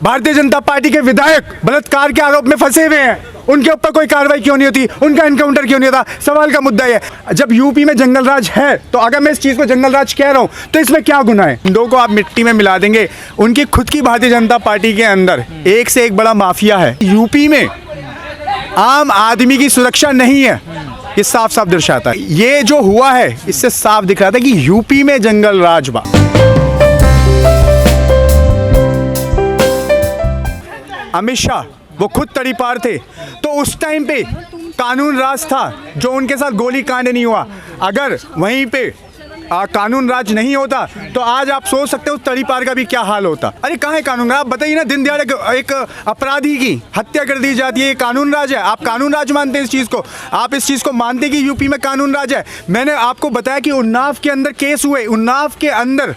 Bharatiya Janata party के विधायक बलात्कार के आरोप में फंसे हुए हैं, उनके ऊपर कोई कार्रवाई क्यों नहीं होती, उनका एनकाउंटर क्यों नहीं होता? सवाल का मुद्दा है जब यूपी में जंगल राज है, तो अगर मैं इस चीज को जंगल राज कह रहा हूं तो इसमें क्या गुनाह है? दो को आप मिट्टी में मिला देंगे। उनकी खुद की भारतीय जनता पार्टी के अंदर एक से एक बड़ा माफिया है। यूपी में आम आदमी की सुरक्षा नहीं है, ये साफ साफ दर्शाता है। ये जो हुआ है इससे साफ दिख रहा था कि यूपी में जंगल राज बा। अमित शाह वो खुद तड़ीपार थे, तो उस टाइम पे कानून राज था, जो उनके साथ गोली कांड नहीं हुआ। अगर वहीं पे कानून राज नहीं होता तो आज आप सोच सकते हो तड़ीपार का भी क्या हाल होता। अरे कहाँ है कानून राज? आप बताइए ना, दिन दिहाड़े एक अपराधी की हत्या कर दी जाती है, ये कानून राज है? आप कानून राज मानते हैं इस चीज़ को? आप इस चीज़ को मानते हैं कि यूपी में कानून राज है? मैंने आपको बताया कि उन्नाव के अंदर केस हुए, उन्नाव के अंदर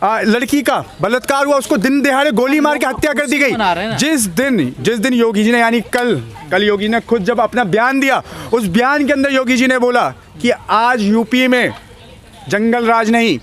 लड़की का बलात्कार हुआ, उसको दिन दिहाड़े गोली मार के हत्या कर दी गई। जिस दिन योगी जी ने, यानी कल योगी ने खुद जब अपना बयान दिया, उस बयान के अंदर योगी जी ने बोला कि आज यूपी में जंगल राज नहीं,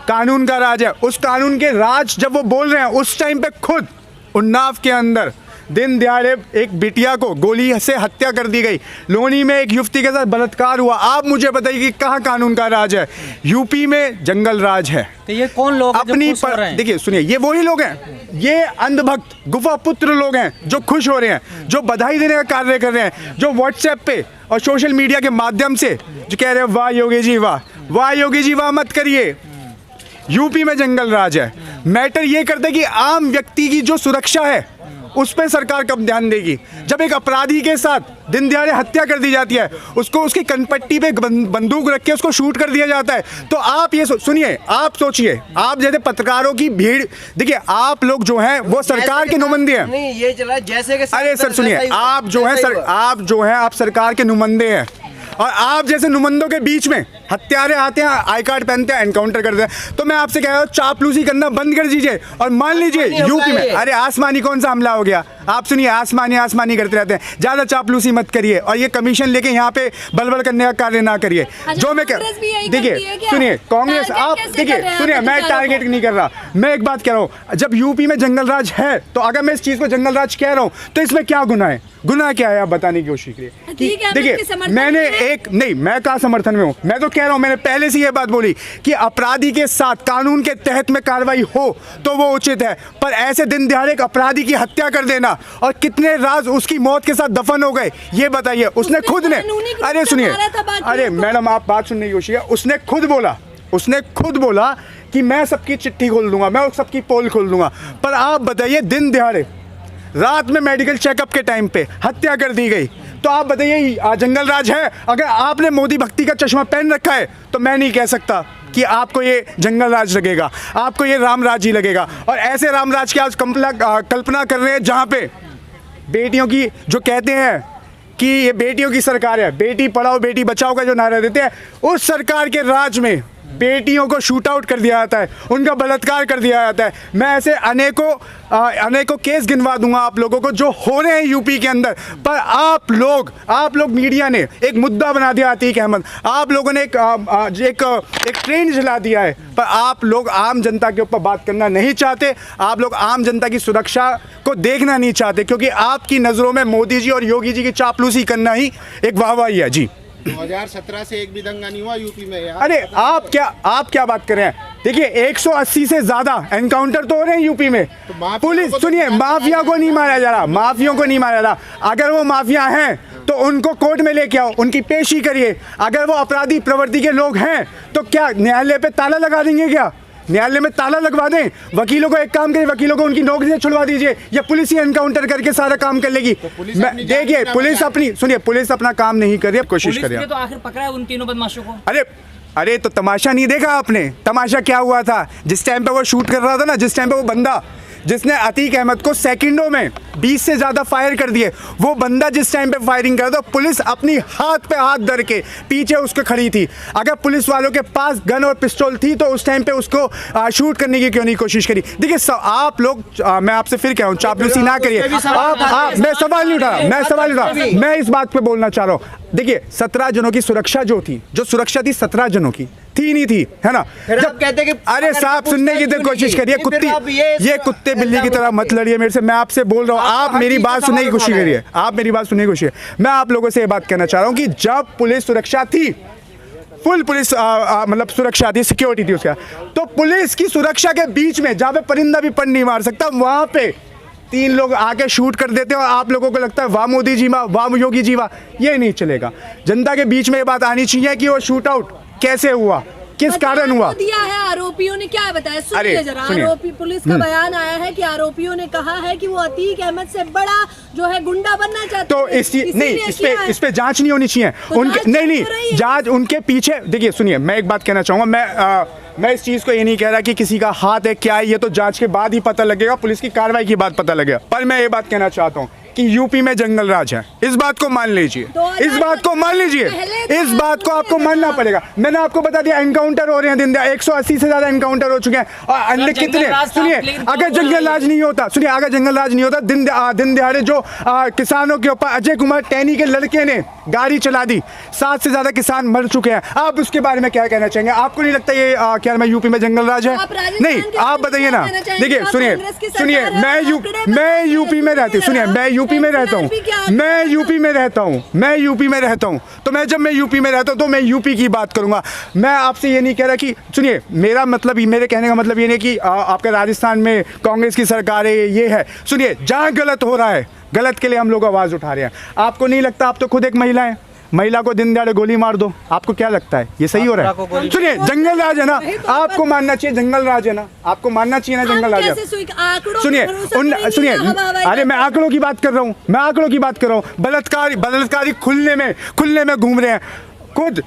कानून का राज है। उस कानून के राज जब वो बोल रहे हैं, उस टाइम पे खुद उन्नाव के अंदर दिन दिहाड़े एक बिटिया को गोली से हत्या कर दी गई, लोनी में एक युवती के साथ बलात्कार हुआ। आप मुझे बताइए कि कहाँ कानून का राज है? यूपी में जंगल राज है। तो ये कौन लोग अपनी देखिए, सुनिए, ये वही लोग हैं, ये अंधभक्त गुफा पुत्र लोग हैं जो खुश हो रहे हैं, जो बधाई देने का कार्य कर रहे हैं, जो व्हाट्सएप पे और सोशल मीडिया के माध्यम से जो कह रहे हैं वाह योगी जी वाह, वाह योगी जी वाह मत करिए, यूपी में जंगल राज है। मैटर ये करते कि आम व्यक्ति की जो सुरक्षा है उस पर सरकार कब ध्यान देगी? जब एक अपराधी के साथ दिन दिहाड़े हत्या कर दी जाती है, उसको उसकी कनपट्टी पे बंदूक रख के उसको शूट कर दिया जाता है, तो आप ये सुनिए, आप सोचिए, आप जैसे पत्रकारों की भीड़, देखिए आप लोग जो हैं वो सरकार के नुमाइंदे हैं। नहीं, ये चला जैसे कि अरे सर सुनिए, आप जो हैं आप सरकार के नुमाइंदे हैं, और आप जैसे नुमाइंदों के बीच में हत्यारे आते हैं, आई कार्ड पहनते हैं, एनकाउंटर करते हैं। तो मैं आपसे कह रहा हूँ चापलूसी करना बंद कर दीजिए और मान लीजिए यूपी में, अरे आसमानी कौन सा हमला हो गया? आप सुनिए, आसमानी करते रहते हैं, ज़्यादा चापलूसी मत करिए और ये कमीशन लेके यहाँ पे बलबल करने का कार्य ना करिए। जो मैं देखिए सुनिए, कांग्रेस, आप देखिए सुनिए, मैं टारगेट नहीं कर रहा, मैं एक बात कह रहा हूँ, जब यूपी में जंगल राज है, तो अगर मैं इस चीज़ को जंगल राज कह रहा हूँ तो इसमें क्या गुनाह है? गुनाह क्या है आप बताने की कोशिश करिए। देखिए मैंने मैं कहाँ समर्थन में हूँ? मैं तो कह रहा हूँ, मैंने पहले से ये बात बोली कि अपराधी के साथ कानून के तहत में कार्रवाई हो तो वो उचित है, पर ऐसे दिन दिहाड़े एक अपराधी की हत्या कर देना और कितने राज उसकी मौत के साथ दफन हो गए, ये बताइए। उसने खुद ने, अरे सुनिए, अरे मैडम आप बात सुनने की कोशिश, उसने खुद बोला कि मैं सबकी चिट्ठी खोल दूंगा, मैं सबकी पोल खोल दूंगा, पर आप बताइए दिन दिहाड़े रात में मेडिकल चेकअप के टाइम पे हत्या कर दी गई, तो आप बताइए जंगल राज है? अगर आपने मोदी भक्ति का चश्मा पहन रखा है तो मैं नहीं कह सकता कि आपको ये जंगल राज लगेगा, आपको ये राम राज ही लगेगा। और ऐसे राम राज की आज कल्पना कर रहे हैं जहाँ पे बेटियों की, जो कहते हैं कि ये बेटियों की सरकार है, बेटी पढ़ाओ बेटी बचाओ का जो नारा देते हैं, उस सरकार के राज में बेटियों को शूट आउट कर दिया जाता है, उनका बलात्कार कर दिया जाता है। मैं ऐसे अनेकों केस गिनवा दूंगा आप लोगों को जो हो रहे हैं यूपी के अंदर, पर आप लोग मीडिया ने एक मुद्दा बना दिया अतीक अहमद, आप लोगों ने एक ट्रेंड चला दिया है, पर आप लोग आम जनता के ऊपर बात करना नहीं चाहते, आप लोग आम जनता की सुरक्षा को देखना नहीं चाहते, क्योंकि आपकी नज़रों में मोदी जी और योगी जी की चापलूसी करना ही एक वाहवाही है। जी 2017 से एक भी दंगा नहीं हुआ यूपी में यार। अरे आप क्या बात कर रहे हैं? देखिए 180 से ज्यादा एनकाउंटर तो हो रहे हैं यूपी में। तो पुलिस सुनिए, माफिया को नहीं मारा जा रहा, माफियों को नहीं मारा जा रहा। अगर वो माफिया हैं तो उनको कोर्ट में लेके आओ, उनकी पेशी करिए। अगर वो अपराधी प्रवृत्ति के लोग हैं तो क्या न्यायालय पे ताला लगा देंगे? क्या न्यायालय में ताला लगवा दें? वकीलों को एक काम करिए, वकीलों को उनकी नौकरी से छुड़वा दीजिए, या पुलिस ही एनकाउंटर करके सारा काम कर लेगी। देखिए पुलिस अपना काम नहीं कर रही है, कोशिश करिए। तो आखिर पकड़ा है उन तीनों बदमाशों को। अरे तो तमाशा नहीं देखा आपने? तमाशा क्या हुआ था जिस टाइम पे वो शूट कर रहा था ना, जिस टाइम पे वो बंदा जिसने अतीक अहमद को सेकंडों में 20 से ज़्यादा फायर कर दिए, वो बंदा जिस टाइम पे फायरिंग कर रहा था, पुलिस अपनी हाथ पे हाथ धर के पीछे उसके खड़ी थी। अगर पुलिस वालों के पास गन और पिस्तौल थी तो उस टाइम पे उसको शूट करने की क्यों नहीं कोशिश करी? देखिए आप लोग, मैं आपसे फिर कह रहा हूँ, चापलूसी ना करिए। मैं सवाल नहीं उठा, मैं इस बात पे बोलना चाह रहा हूँ। देखिए 17 जनों की सुरक्षा जो थी, जो सुरक्षा थी 17 जनों की थी नहीं थी, है ना। जब कहते कि अरे साहब सुनने की तो कोशिश करिए, कुत्ती ये कुत्ते बिल्ली की तरह मत लड़िए मेरे से। मैं आपसे बोल रहा हूँ, आप मेरी बात सुनने की कोशिश करिए, आप मेरी बात सुनने की कोशिश करिए। मैं आप लोगों से ये बात कहना चाह रहा हूँ कि जब पुलिस सुरक्षा थी, फुल पुलिस मतलब सुरक्षा थी, सिक्योरिटी थी उसका, तो पुलिस की सुरक्षा के बीच में जहाँ पे परिंदा भी पर नहीं मार सकता, वहाँ पे 3 लोग आके शूट कर देते हैं और आप लोगों को लगता है वाह मोदी जी वाह योगी जी वाह। ये नहीं चलेगा। जनता के बीच में ये बात आनी चाहिए कि वो शूट आउट कैसे हुआ, किस कारण हुआ। दिया है आरोपियों ने क्या बताया, सुनिए अरे, जरा। सुनिए। आरोपी पुलिस का बयान आया है कि आरोपियों ने कहा है कि वो अतीक अहमद से बड़ा जो है गुंडा बनना चाहते तो हैं। इस चीज नहीं, इसीलिए इस पे जांच नहीं होनी चाहिए तो उनके। जांच नहीं हो रही है। जांच उनके पीछे। देखिए सुनिए, मैं एक बात कहना चाहूंगा, मैं इस चीज को ये नहीं कह रहा कि किसी का हाथ है क्या है, ये तो जांच के बाद ही पता लगेगा, पुलिस की कार्रवाई के बाद पता लगेगा। पर मैं ये बात कहना चाहता हूँ कि यूपी में जंगल राज है, इस बात को मान लीजिए, इस बात को मान लीजिए, इस बात को आपको मानना पड़ेगा। मैंने आपको बता दिया एनकाउंटर हो रहे हैं दिन 180 से ज्यादा एनकाउंटर हो चुके हैं। और अन्य कितने, सुनिए अगर जंगल राज नहीं होता, सुनिए अगर जंगल राज नहीं होता, दिन दिहाड़े जो किसानों के ऊपर अजय कुमार टैनी के लड़के ने गाड़ी चला दी, 7 से ज्यादा किसान मर चुके हैं। आप उसके बारे में क्या कहना चाहेंगे? आपको नहीं लगता ये क्या मैं यूपी में जंगल राज है? नहीं, आप बताइए ना। देखिए सुनिए मैं यूपी में रहती हूँ, सुनिए मैं यूपी में रहता हूँ, मैं यूपी में रहता हूँ, तो जब मैं यूपी में रहता हूँ तो मैं यूपी की बात करूंगा। मैं आपसे ये नहीं कह रहा कि, सुनिए मेरा मतलब, मेरे कहने का मतलब ये नहीं कि आपके राजस्थान में कांग्रेस की सरकार है, ये है। सुनिए जहाँ गलत हो रहा है, गलत के लिए हम लोग आवाज उठा रहे हैं। आपको नहीं लगता, आप तो खुद एक महिला है, महिला को दिन दहाड़े गोली मार दो, आपको क्या लगता है ये सही हो रहा है? सुनिए जंगल राज है ना, आपको मानना चाहिए जंगल राज है ना, आपको मानना चाहिए ना जंगल राज है। सुनिए अरे मैं आंकड़ों की बात कर रहा हूँ, मैं आंकड़ों की बात कर रहा हूँ। बलात्कारी खुलने में घूम रहे हैं। खुद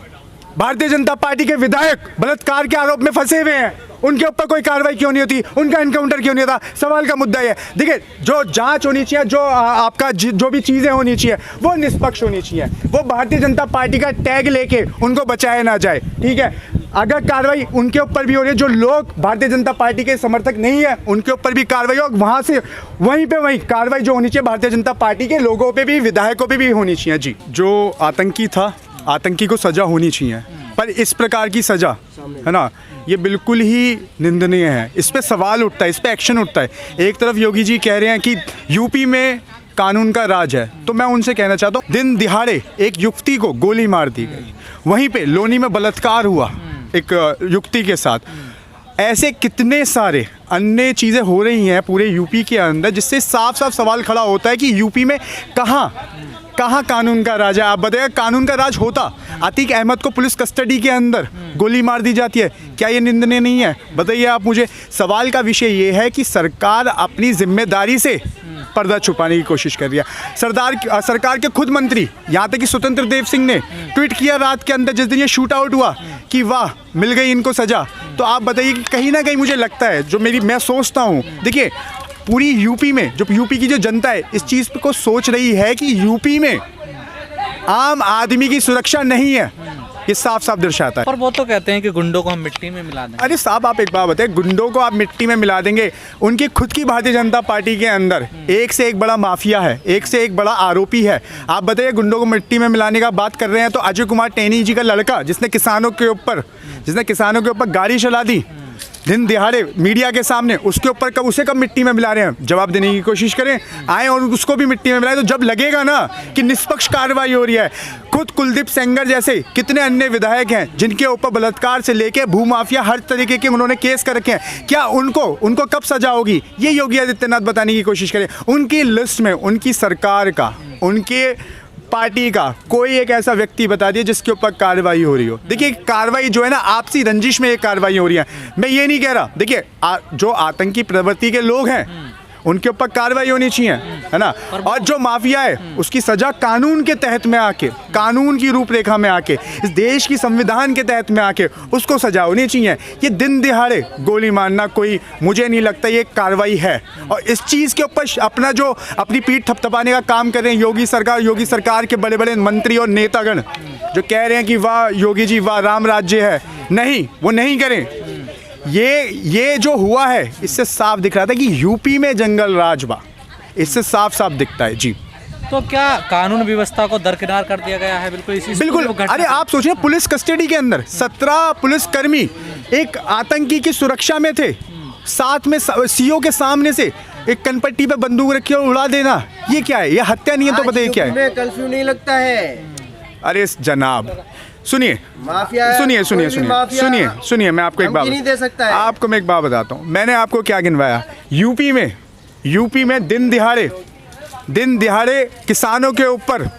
भारतीय जनता पार्टी के विधायक बलात्कार के आरोप में फंसे हुए हैं, उनके ऊपर कोई कार्रवाई क्यों नहीं होती, उनका एनकाउंटर क्यों नहीं होता? सवाल का मुद्दा ये। देखिए जो जांच होनी चाहिए, जो आपका जो भी चीज़ें होनी चाहिए वो निष्पक्ष होनी चाहिए, वो भारतीय जनता पार्टी का टैग लेके उनको बचाया ना जाए, ठीक है। अगर कार्रवाई उनके ऊपर भी हो रही है, जो लोग भारतीय जनता पार्टी के समर्थक नहीं है उनके ऊपर भी कार्रवाई हो, वहाँ से वहीं कार्रवाई जो होनी चाहिए भारतीय जनता पार्टी के लोगों पे भी, विधायकों पे भी होनी चाहिए। जी, जो आतंकी था, आतंकी को सजा होनी चाहिए, पर इस प्रकार की सजा है ना, ये बिल्कुल ही निंदनीय है। इस पे सवाल उठता है, इस पे एक्शन उठता है। एक तरफ योगी जी कह रहे हैं कि यूपी में कानून का राज है, तो मैं उनसे कहना चाहता हूँ, दिन दिहाड़े एक युवती को गोली मार दी गई, वहीं पे लोनी में बलात्कार हुआ एक युवती के साथ। ऐसे कितने सारे अन्य चीज़ें हो रही हैं पूरे यूपी के अंदर, जिससे साफ साफ सवाल खड़ा होता है कि यूपी में कहाँ कानून का राज है? आप बताइए, कानून का राज होता, अतीक अहमद को पुलिस कस्टडी के अंदर गोली मार दी जाती है, क्या ये निंदनीय नहीं है? बताइए आप मुझे। सवाल का विषय ये है कि सरकार अपनी जिम्मेदारी से पर्दा छुपाने की कोशिश कर रही है। सरकार के खुद मंत्री, यहाँ तक कि स्वतंत्र देव सिंह ने ट्वीट किया रात के अंदर जिस दिन ये शूट आउट हुआ कि वाह मिल गई इनको सजा। तो आप बताइए कि कहीं ना कहीं मुझे लगता है, जो मैं सोचता हूँ, देखिए पूरी यूपी में जो यूपी की जो जनता है इस चीज़ को सोच रही है कि यूपी में आम आदमी की सुरक्षा नहीं है, ये साफ साफ दर्शाता है। पर वो तो कहते हैं कि गुंडों को हम मिट्टी में मिला दें। अरे साहब आप एक बात बताएं, गुंडों को आप मिट्टी में मिला देंगे? उनकी खुद की भारतीय जनता पार्टी के अंदर एक से एक बड़ा माफिया है, एक से एक बड़ा आरोपी है। आप बताइए गुंडों को मिट्टी में मिलाने का बात कर रहे हैं, तो अजय कुमार टैनी जी का लड़का जिसने किसानों के ऊपर गाड़ी चला दी दिन दिहाड़े मीडिया के सामने, उसके ऊपर कब मिट्टी में मिला रहे हैं? जवाब देने की कोशिश करें, आए और उसको भी मिट्टी में मिलाएं। तो जब लगेगा ना कि निष्पक्ष कार्रवाई हो रही है, खुद कुलदीप सेंगर जैसे कितने अन्य विधायक हैं जिनके ऊपर बलात्कार से लेके भूमाफिया हर तरीके के उन्होंने केस कर रखे हैं, क्या उनको कब सजा होगी? ये योगी आदित्यनाथ बताने की कोशिश करें। उनकी लिस्ट में उनकी सरकार का, उनके पार्टी का कोई एक ऐसा व्यक्ति बता दिए जिसके ऊपर कार्रवाई हो रही हो। देखिए कार्रवाई जो है ना, आपसी रंजिश में एक कार्रवाई हो रही है। मैं ये नहीं कह रहा, देखिए जो आतंकी प्रवृत्ति के लोग हैं उनके ऊपर कार्रवाई होनी चाहिए, है ना। और जो माफिया है उसकी सजा कानून के तहत में आके, कानून की रूपरेखा में आके, इस देश की संविधान के तहत में आके उसको सजा होनी चाहिए। ये दिन दिहाड़े गोली मारना कोई, मुझे नहीं लगता ये कार्रवाई है। और इस चीज़ के ऊपर अपनी पीठ थपथपाने का काम कर रहे हैं योगी सरकार के बड़े बड़े मंत्री और नेतागण, जो कह रहे हैं कि वाह योगी जी वाह राम राज्य है। नहीं, वो नहीं करें। ये जो हुआ है इससे साफ दिख रहा था कि यूपी में जंगल राज बा, इससे साफ साफ दिखता है। जी तो क्या कानून व्यवस्था को दरकिनार कर दिया गया है? बिल्कुल इसी बिल्कुल। वो घटना- अरे आप सोचिए, पुलिस कस्टडी के अंदर 17 पुलिसकर्मी एक आतंकी की सुरक्षा में थे, साथ में सीओ के सामने से एक कनपट्टी पे बंदूक रखी और उड़ा देना, ये क्या है? ये हत्या नहीं है तो बताइए क्या है? कर्फ्यू नहीं लगता है। अरे जनाब सुनिए, माफिया सुनिए सुनिए कोई भी सुनिए माफिया सुनिए सुनिए, मैं आपको एक बात धमकी नहीं दे सकता है। आपको मैं एक बात बताता हूँ। मैंने आपको क्या गिनवाया? यूपी में दिन दिहाड़े किसानों के ऊपर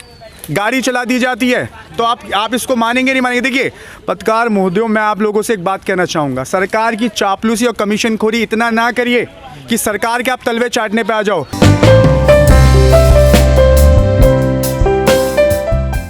गाड़ी चला दी जाती है, तो आप इसको मानेंगे नहीं मानेंगे? देखिए पत्रकार महोदयों, मैं आप लोगों से एक बात कहना चाहूँगा, सरकार की चापलूसी और कमीशन खोरी इतना ना करिए कि सरकार के आप तलवे चाटने पे आ जाओ।